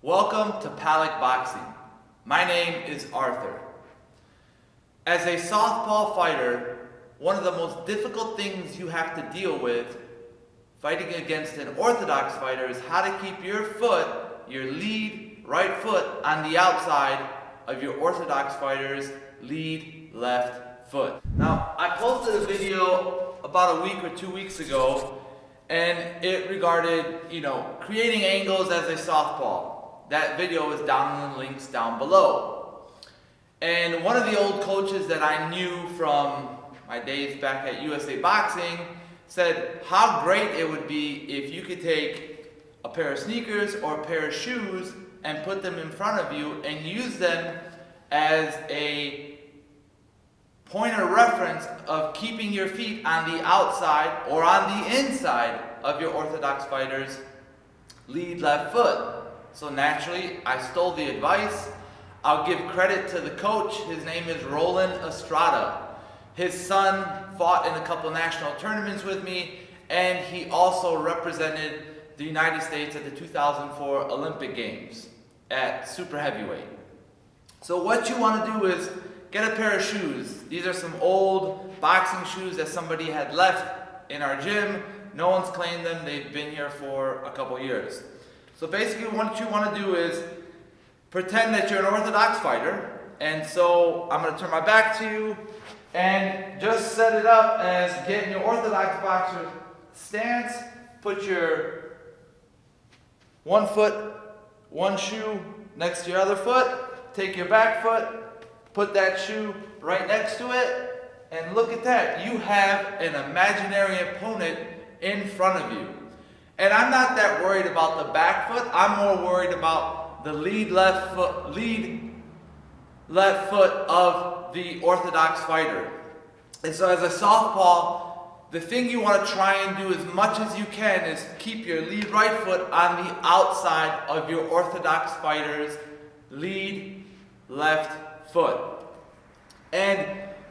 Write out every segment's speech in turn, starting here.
Welcome to PalacBoxing. My name is Arthur. As a southpaw fighter, one of the most difficult things you have to deal with fighting against an orthodox fighter is how to keep your foot, your lead right foot, on the outside of your orthodox fighter's lead left foot. Now, I posted a video about a week or 2 weeks ago, and it regarded, creating angles as a southpaw. That video is down in the links down below. And one of the old coaches that I knew from my days back at USA Boxing said how great it would be if you could take a pair of sneakers or a pair of shoes and put them in front of you and use them as a point of reference of keeping your feet on the outside or on the inside of your orthodox fighter's lead left foot. So naturally, I stole the advice. I'll give credit to the coach. His name is Roland Estrada. His son fought in a couple national tournaments with me, and he also represented the United States at the 2004 Olympic Games at super heavyweight. So what you want to do is get a pair of shoes. These are some old boxing shoes that somebody had left in our gym. No one's claimed them. They've been here for a couple years. So basically what you want to do is pretend that you're an orthodox fighter. And so I'm going to turn my back to you and just set it up as getting your orthodox boxer stance. Put your one foot, one shoe next to your other foot. Take your back foot, put that shoe right next to it, and look at that. You have an imaginary opponent in front of you. And I'm not that worried about the back foot. I'm more worried about the lead left foot of the orthodox fighter. And so as a southpaw, the thing you want to try and do as much as you can is keep your lead right foot on the outside of your orthodox fighter's lead left foot. And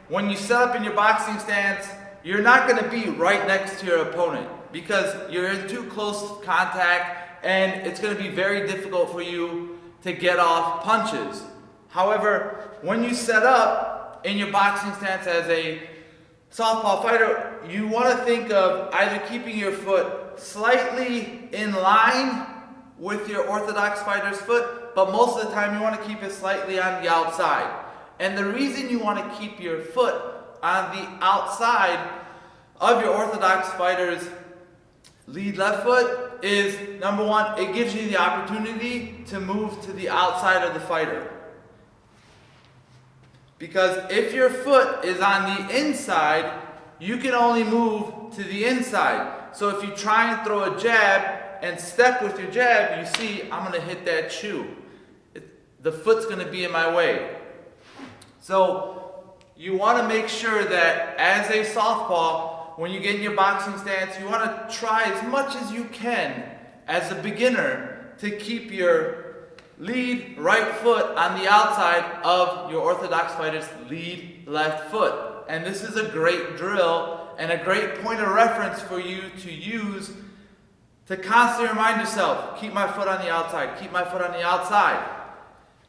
when you set up in your boxing stance, you're not going to be right next to your opponent because you're in too close contact and it's going to be very difficult for you to get off punches. However, when you set up in your boxing stance as a southpaw fighter, you want to think of either keeping your foot slightly in line with your orthodox fighter's foot, but most of the time you want to keep it slightly on the outside. And the reason you want to keep your foot on the outside of your orthodox fighter's lead left foot is, number one, it gives you the opportunity to move to the outside of the fighter. Because if your foot is on the inside, you can only move to the inside. So if you try and throw a jab and step with your jab, you see I'm going to hit that shoe. The foot's going to be in my way. So you want to make sure that as a southpaw, when you get in your boxing stance, you want to try as much as you can as a beginner to keep your lead right foot on the outside of your orthodox fighter's lead left foot. And this is a great drill and a great point of reference for you to use to constantly remind yourself, keep my foot on the outside, keep my foot on the outside.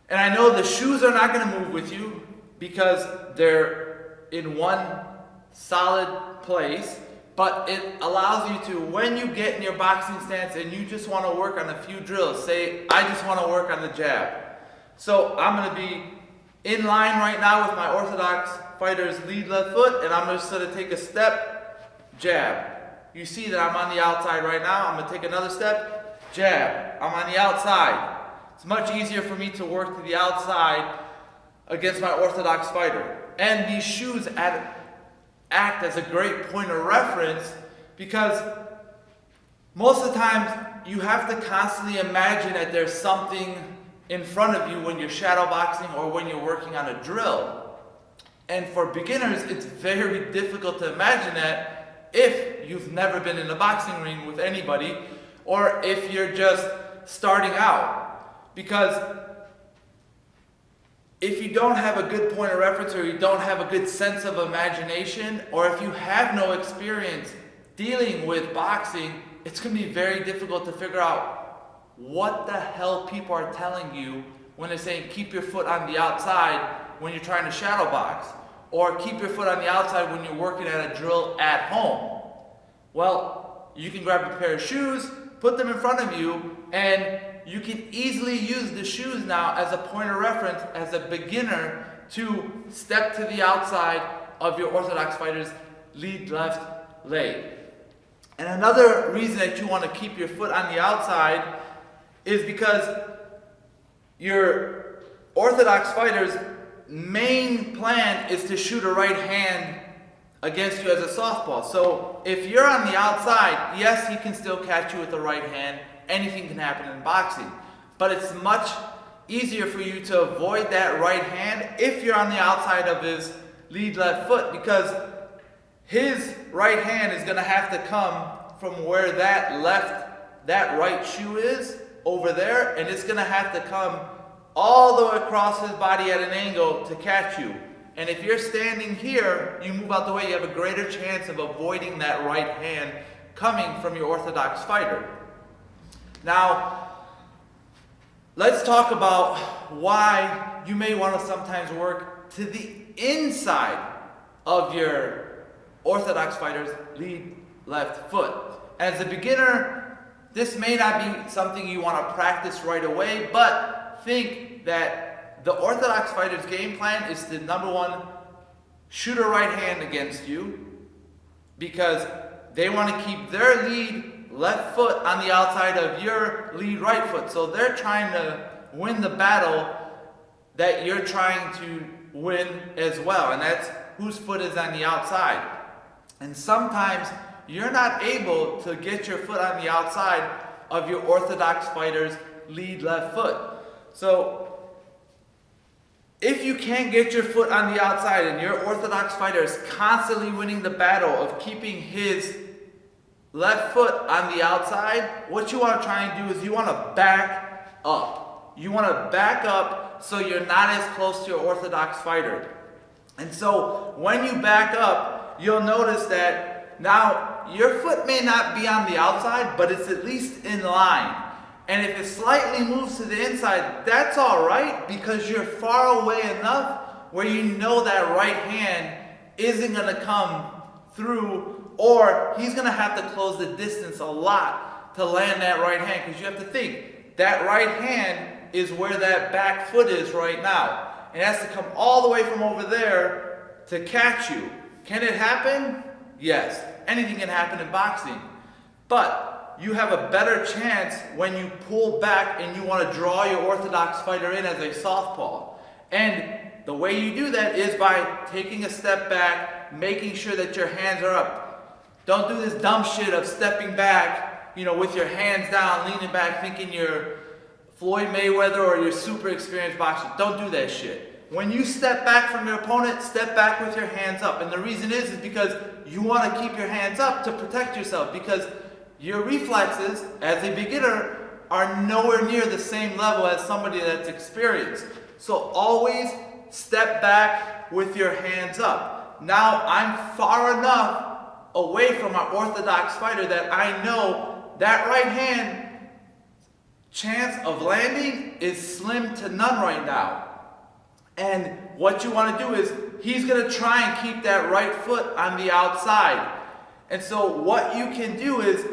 And I know the shoes are not going to move with you because they're in one solid place, but it allows you to, when you get in your boxing stance and you just want to work on a few drills, say, I just want to work on the jab. So I'm going to be in line right now with my orthodox fighter's lead left foot, and I'm just going to take a step, jab. You see that I'm on the outside right now. I'm going to take another step, jab. I'm on the outside. It's much easier for me to work to the outside against my orthodox fighter. And these shoes act as a great point of reference because most of the times you have to constantly imagine that there's something in front of you when you're shadowboxing or when you're working on a drill. And for beginners, it's very difficult to imagine that if you've never been in a boxing ring with anybody or if you're just starting out. Because if you don't have a good point of reference or you don't have a good sense of imagination, or if you have no experience dealing with boxing, it's going to be very difficult to figure out what the hell people are telling you when they're saying keep your foot on the outside when you're trying to shadow box, or keep your foot on the outside when you're working at a drill at home. Well, you can grab a pair of shoes, put them in front of you, and you can easily use the shoes now as a point of reference as a beginner to step to the outside of your Orthodox fighter's lead left leg. And another reason that you want to keep your foot on the outside is because your Orthodox fighter's main plan is to shoot a right hand against you as a southpaw. So if you're on the outside, yes, he can still catch you with the right hand. Anything can happen in boxing. But it's much easier for you to avoid that right hand if you're on the outside of his lead left foot, because his right hand is going to have to come from where that right shoe is over there, and it's going to have to come all the way across his body at an angle to catch you. And if you're standing here, you move out the way, you have a greater chance of avoiding that right hand coming from your Orthodox fighter. Now, let's talk about why you may want to sometimes work to the inside of your Orthodox fighter's lead left foot. As a beginner, this may not be something you want to practice right away, but think that the Orthodox fighter's game plan is to, number one, shoot a right hand against you, because they want to keep their lead left foot on the outside of your lead right foot. So they're trying to win the battle that you're trying to win as well, and that's whose foot is on the outside. And sometimes you're not able to get your foot on the outside of your Orthodox fighter's lead left foot. So if you can't get your foot on the outside and your Orthodox fighter is constantly winning the battle of keeping his left foot on the outside, what you want to try and do is you want to back up. You want to back up so you're not as close to your Orthodox fighter. And so when you back up, you'll notice that now your foot may not be on the outside, but it's at least in line. And if it slightly moves to the inside, that's all right, because you're far away enough where you know that right hand isn't going to come through, or he's going to have to close the distance a lot to land that right hand, because you have to think that right hand is where that back foot is right now. It has to come all the way from over there to catch you. Can it happen? Yes. Anything can happen in boxing. But you have a better chance when you pull back and you want to draw your Orthodox fighter in as a southpaw. And the way you do that is by taking a step back, making sure that your hands are up. Don't do this dumb shit of stepping back, with your hands down, leaning back, thinking you're Floyd Mayweather or you're super experienced boxer. Don't do that shit. When you step back from your opponent, step back with your hands up. And the reason is because you want to keep your hands up to protect yourself, because your reflexes as a beginner are nowhere near the same level as somebody that's experienced. So always step back with your hands up. Now I'm far enough away from my Orthodox fighter that I know that right hand chance of landing is slim to none right now. And what you want to do is he's going to try and keep that right foot on the outside. And so what you can do is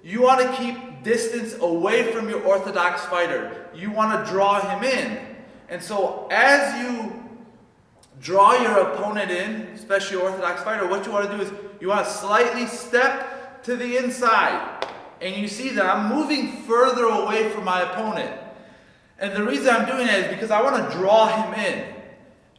you want to keep distance away from your Orthodox fighter. You want to draw him in. And so as you draw your opponent in, especially your Orthodox fighter, what you want to do is you want to slightly step to the inside. And you see that I'm moving further away from my opponent. And the reason I'm doing that is because I want to draw him in.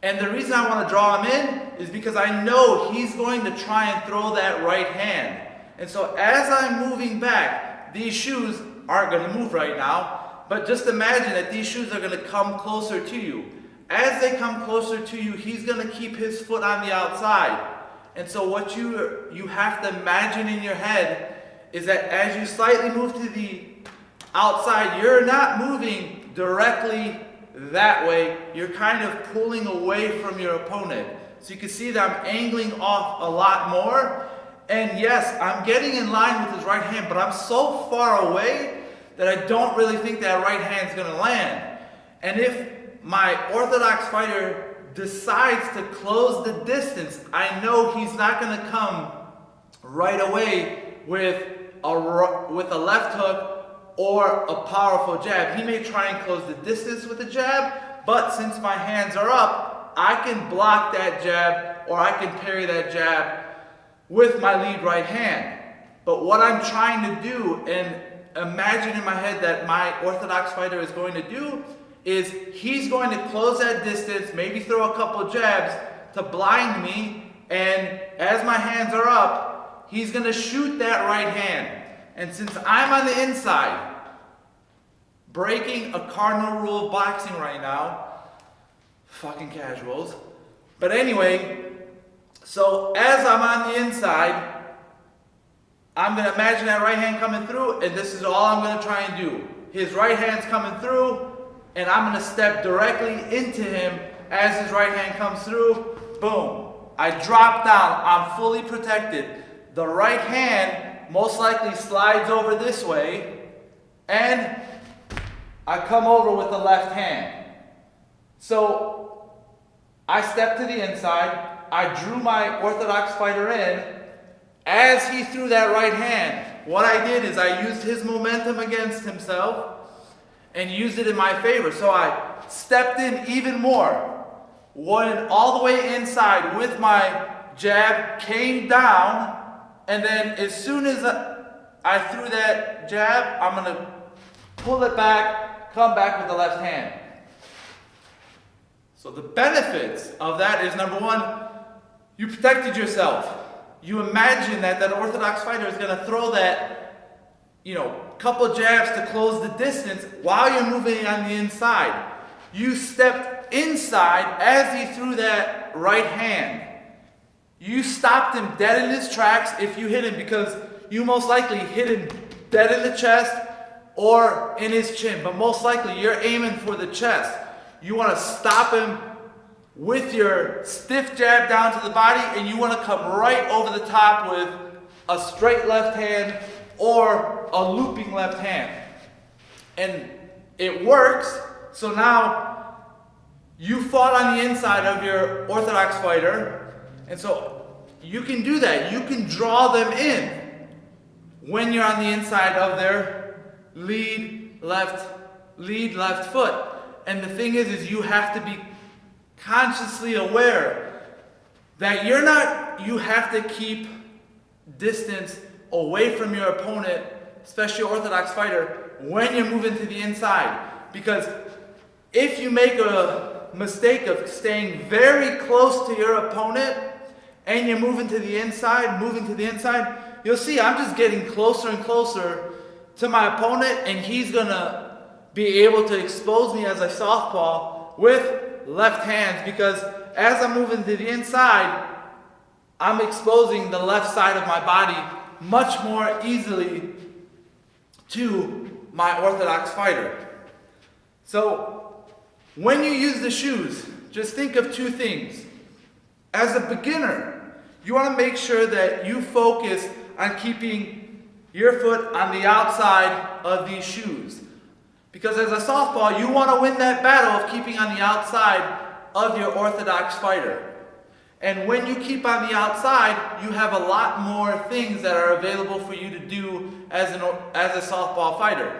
And the reason I want to draw him in is because I know he's going to try and throw that right hand. And so as I'm moving back, these shoes aren't going to move right now, but just imagine that these shoes are going to come closer to you. As they come closer to you, he's going to keep his foot on the outside. And so what you have to imagine in your head is that as you slightly move to the outside, you're not moving directly that way. You're kind of pulling away from your opponent. So you can see that I'm angling off a lot more. And yes, I'm getting in line with his right hand, but I'm so far away that I don't really think that right hand's gonna land. And if my Orthodox fighter decides to close the distance, I know he's not gonna come right away with a left hook or a powerful jab. He may try and close the distance with a jab, but since my hands are up, I can block that jab or I can parry that jab with my lead right hand. But what I'm trying to do and imagine in my head that my Orthodox fighter is going to do is he's going to close that distance, maybe throw a couple jabs to blind me, and as my hands are up, he's going to shoot that right hand. And since I'm on the inside, breaking a cardinal rule of boxing right now, fucking casuals. But anyway, so as I'm on the inside, I'm going to imagine that right hand coming through, and this is all I'm going to try and do. His right hand's coming through, and I'm going to step directly into him as his right hand comes through. Boom. I drop down. I'm fully protected. The right hand most likely slides over this way, and I come over with the left hand. So I step to the inside. I drew my Orthodox fighter in. As he threw that right hand, what I did is I used his momentum against himself and used it in my favor. So I stepped in even more, went all the way inside with my jab, came down, and then as soon as I threw that jab, I'm going to pull it back, come back with the left hand. So the benefits of that is, number one, you protected yourself. You imagine that Orthodox fighter is going to throw that, couple jabs to close the distance while you're moving on the inside. You stepped inside as he threw that right hand. You stopped him dead in his tracks if you hit him, because you most likely hit him dead in the chest or in his chin, but most likely you're aiming for the chest. You want to stop him with your stiff jab down to the body, and you want to come right over the top with a straight left hand or a looping left hand. And it works. So now you fought on the inside of your Orthodox fighter, and so you can do that. You can draw them in when you're on the inside of their lead left foot. And the thing is you have to be consciously aware that you have to keep distance away from your opponent, especially your Orthodox fighter, when you're moving to the inside. Because if you make a mistake of staying very close to your opponent and you're moving to the inside, you'll see I'm just getting closer and closer to my opponent, and he's gonna be able to expose me as a southpaw with left hands, because as I'm moving to the inside, I'm exposing the left side of my body much more easily to my Orthodox fighter. So when you use the shoes, just think of two things. As a beginner, you want to make sure that you focus on keeping your foot on the outside of these shoes. Because as a southpaw, you want to win that battle of keeping on the outside of your Orthodox fighter. And when you keep on the outside, you have a lot more things that are available for you to do as a southpaw fighter.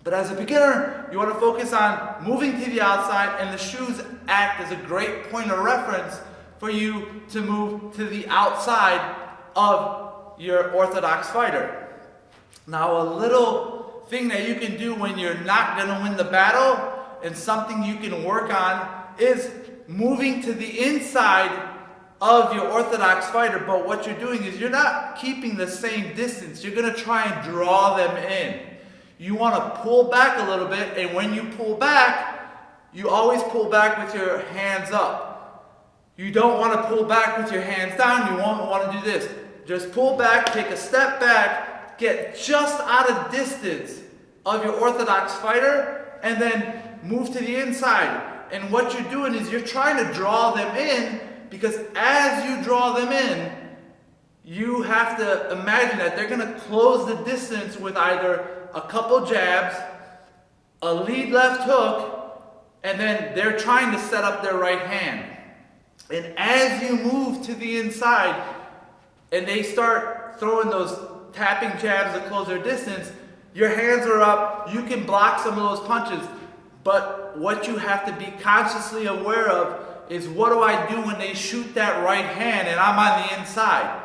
But as a beginner, you want to focus on moving to the outside, and the shoes act as a great point of reference for you to move to the outside of your Orthodox fighter. Now, a little thing that you can do when you're not going to win the battle, and something you can work on, is moving to the inside of your Orthodox fighter. But what you're doing is you're not keeping the same distance. You're going to try and draw them in. You want to pull back a little bit, and when you pull back, you always pull back with your hands up. You don't want to pull back with your hands down. You won't want to do this. Just pull back, take a step back, get just out of distance of your Orthodox fighter, and then move to the inside. And what you're doing is you're trying to draw them in, because as you draw them in, you have to imagine that they're going to close the distance with either a couple jabs, a lead left hook, and then they're trying to set up their right hand. And as you move to the inside and they start throwing those tapping jabs to close their distance, your hands are up, you can block some of those punches. But what you have to be consciously aware of is, what do I do when they shoot that right hand and I'm on the inside?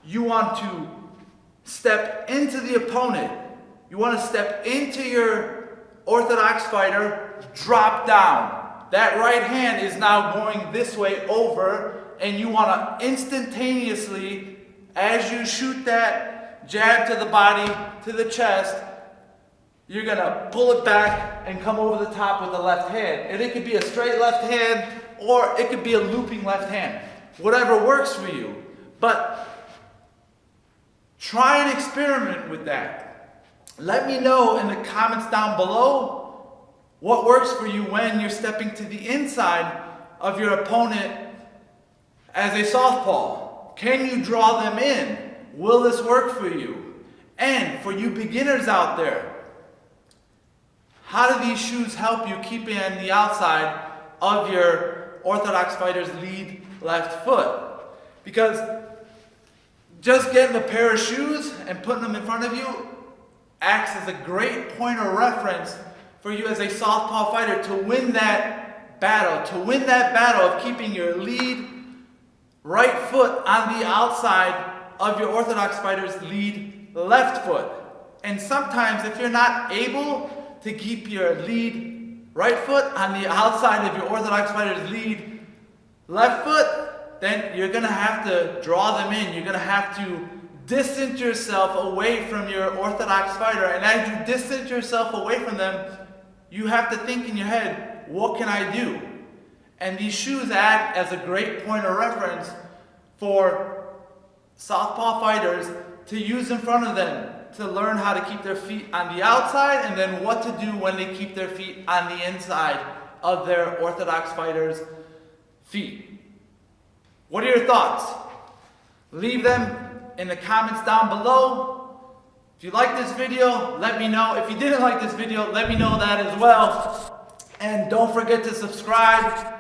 You want to step into the opponent. You want to step into your orthodox fighter, drop down. That right hand is now going this way over, and you want to instantaneously, as you shoot that jab to the body, to the chest, you're going to pull it back and come over the top with the left hand. And it could be a straight left hand, or it could be a looping left hand. Whatever works for you. But try and experiment with that. Let me know in the comments down below what works for you when you're stepping to the inside of your opponent as a southpaw. Can you draw them in? Will this work for you? And for you beginners out there, how do these shoes help you keep in the outside of your orthodox fighter's lead left foot? Because just getting a pair of shoes and putting them in front of you acts as a great point of reference for you as a southpaw fighter to win that battle, of keeping your lead right foot on the outside of your orthodox fighter's lead left foot. And sometimes if you're not able to keep your lead right foot on the outside of your orthodox fighter's lead left foot, then you're going to have to draw them in. You're going to have to distance yourself away from your orthodox fighter. And as you distance yourself away from them, you have to think in your head, what can I do? And these shoes act as a great point of reference for southpaw fighters to use in front of them, to learn how to keep their feet on the outside, and then what to do when they keep their feet on the inside of their orthodox fighter's feet. What are your thoughts? Leave them in the comments down below. If you like this video, let me know. If you didn't like this video, let me know that as well. And don't forget to subscribe